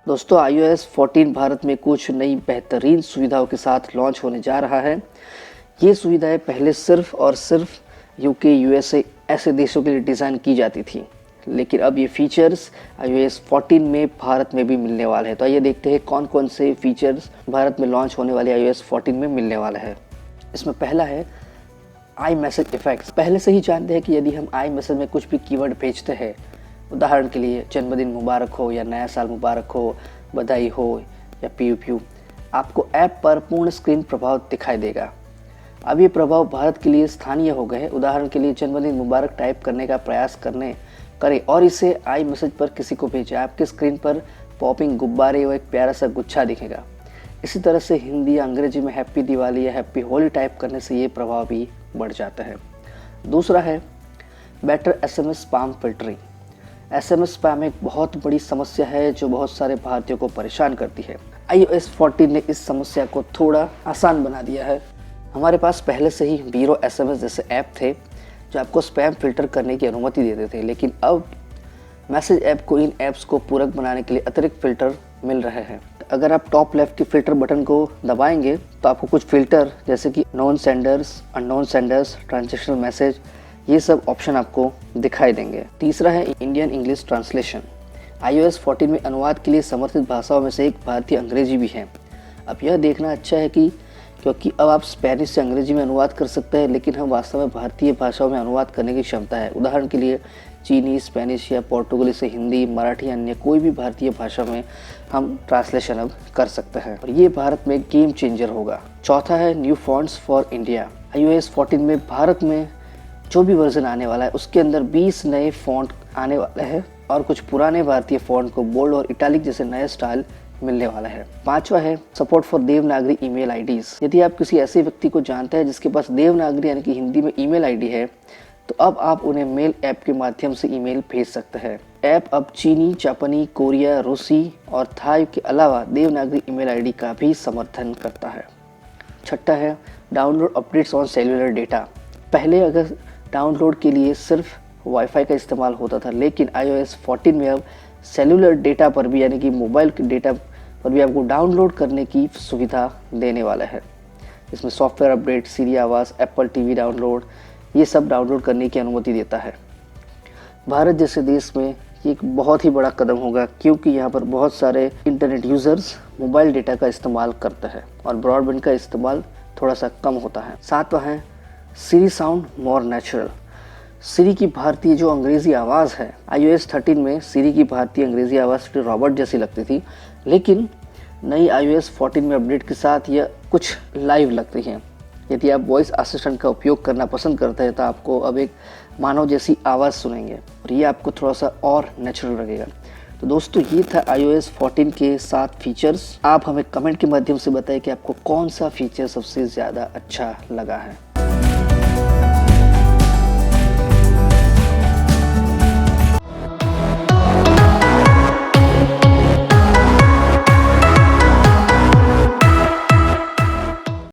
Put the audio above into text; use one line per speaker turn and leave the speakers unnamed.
दोस्तों iOS 14 भारत में कुछ नई बेहतरीन सुविधाओं के साथ लॉन्च होने जा रहा है। ये सुविधाएं पहले सिर्फ और सिर्फ यूके, यूएसए ऐसे देशों के लिए डिज़ाइन की जाती थी, लेकिन अब ये फीचर्स iOS 14 में भारत में भी मिलने वाले हैं। तो आइए देखते हैं कौन कौन से फीचर्स भारत में लॉन्च होने वाले iOS 14 में मिलने वाला है। इसमें पहला है आई मैसेज इफेक्ट्स। पहले से ही जानते हैं कि यदि हम आई मैसेज में कुछ भी कीवर्ड भेजते हैं, उदाहरण के लिए जन्मदिन मुबारक हो या नया साल मुबारक हो, बधाई हो या पीयू पीयू, आपको ऐप पर पूर्ण स्क्रीन प्रभाव दिखाई देगा। अब ये प्रभाव भारत के लिए स्थानीय हो गए हैं। उदाहरण के लिए जन्मदिन मुबारक टाइप करने का प्रयास करें और इसे आई मैसेज पर किसी को भेजें। आपके स्क्रीन पर पॉपिंग गुब्बारे व एक प्यारा सा गुच्छा दिखेगा। इसी तरह से हिंदी या अंग्रेजी में हैप्पी दिवाली या हैप्पी होली टाइप करने से ये प्रभाव भी बढ़ जाता है। दूसरा है better SMS spam filtering. SMS spam एक बहुत बड़ी समस्या है जो बहुत सारे भारतीयों को परेशान करती है। iOS 14 ने इस समस्या को थोड़ा आसान बना दिया है। हमारे पास पहले से ही बीरो SMS जैसे ऐप थे जो आपको स्पैम फिल्टर करने की अनुमति देते थे, लेकिन अब मैसेज ऐप को इन ऐप्स को पूरक बनाने के लिए अतिरिक्त फिल्टर मिल रहे हैं। अगर आप टॉप लेफ्ट के फिल्टर बटन को दबाएंगे तो आपको कुछ फिल्टर जैसे कि known senders, unknown senders, transactional message, ये सब ऑप्शन आपको दिखाई देंगे। तीसरा है इंडियन इंग्लिश ट्रांसलेशन। iOS 14 में अनुवाद के लिए समर्थित भाषाओं में से एक भारतीय अंग्रेजी भी है। अब यह देखना अच्छा है कि क्योंकि अब आप स्पेनिश से अंग्रेजी में अनुवाद कर सकते हैं, लेकिन हम वास्तव में भारतीय भाषाओं में अनुवाद करने की क्षमता है। उदाहरण के लिए चीनी, स्पेनिश या पोर्तुगली से हिंदी, मराठी, अन्य कोई भी भारतीय भाषा में हम ट्रांसलेशन अब कर सकते हैं और ये भारत में गेम चेंजर होगा। चौथा है new fonts for India. iOS 14 में भारत में जो भी वर्जन आने वाला है उसके अंदर 20 नए फॉन्ट आने वाले हैं और कुछ पुराने भारतीय फॉन्ट को बोल्ड और इटैलिक जैसे नए स्टाइल मिलने वाला है। पांचवा है support for Devanagari email IDs. यदि आप किसी ऐसे व्यक्ति को जानते हैं जिसके पास देवनागरी यानी कि हिंदी में ईमेल आईडी है, तो अब आप उन्हें मेल ऐप के माध्यम से ईमेल भेज सकते हैं। ऐप अब चीनी, जापानी, कोरिया, रूसी और थाई के अलावा देवनागरी ईमेल आईडी का भी समर्थन करता है। छठा है download updates on cellular data. पहले अगर डाउनलोड के लिए सिर्फ वाईफाई का इस्तेमाल होता था, लेकिन iOS 14 में अब सेलुलर डेटा पर भी यानी कि मोबाइल के डेटा पर भी आपको डाउनलोड करने की सुविधा देने वाला है। इसमें सॉफ्टवेयर अपडेट, सीरी आवाज़, एप्पल टीवी डाउनलोड, ये सब डाउनलोड करने की अनुमति देता है। भारत जैसे देश में ये एक बहुत ही बड़ा कदम होगा, क्योंकि यहाँ पर बहुत सारे इंटरनेट यूज़र्स मोबाइल डेटा का इस्तेमाल करते हैं और ब्रॉडबैंड का इस्तेमाल थोड़ा सा कम होता है। सातवां है सीरी साउंड मोर नेचुरल। सीरी की भारतीय जो अंग्रेज़ी आवाज़ है, iOS 13 में सीरी की भारतीय अंग्रेज़ी आवाज़ रॉबर्ट जैसी लगती थी, लेकिन नई iOS 14 में अपडेट के साथ यह कुछ लाइव लगती हैं। यदि आप वॉइस असिस्टेंट का उपयोग करना पसंद करते हैं तो आपको अब एक मानव जैसी आवाज़ सुनेंगे और ये आपको थोड़ा सा और नेचुरल लगेगा। तो दोस्तों, ये था iOS 14 के 7 फीचर्स। आप हमें कमेंट के माध्यम से बताएं कि आपको कौन सा फीचर सबसे ज़्यादा अच्छा लगा है।